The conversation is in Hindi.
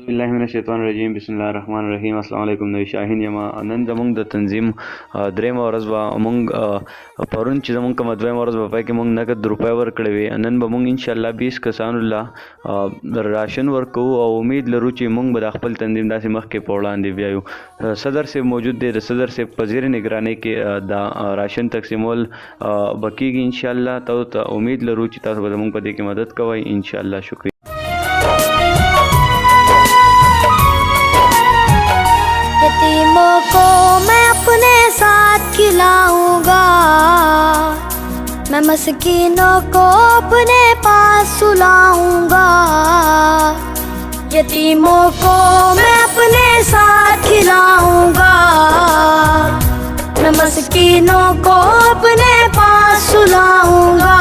बिस्मिल्लाहिर्रहमानिर्रहीम बिस्मिल्लाहिर्रहमानिर्रहीम अस्सलाम वालेकुम नवी शाहीन यमा नन जमंग द तंजीम द्रेम औरज व अमंग परुन ची जमंग कम द्वेम औरज बपाय के मंग नगद रुपये वर कड़वे अनन बमंग इंशाल्लाह 20 कसानुल्लाह राशन वर को और उम्मीद लरू ची मंग बद खपल तंजीम दासी मख के पौड़ान दे बियायु सदर से मौजूद दे सदर से पजीर निगरानी के दा राशन तकसीमोल बकीगी इंशाल्लाह तो उम्मीद लरू ची तास बदमंग पदे की मदद कवाई इंशाल्लाह। शुक्रिया। यतीमों को मैं अपने साथ खिलाऊंगा, मैं मस्कीनों को अपने पास सुलाऊंगा। यतीमों को मैं अपने साथ खिलाऊंगा, मैं मस्कीनों को अपने पास सुलाऊंगा।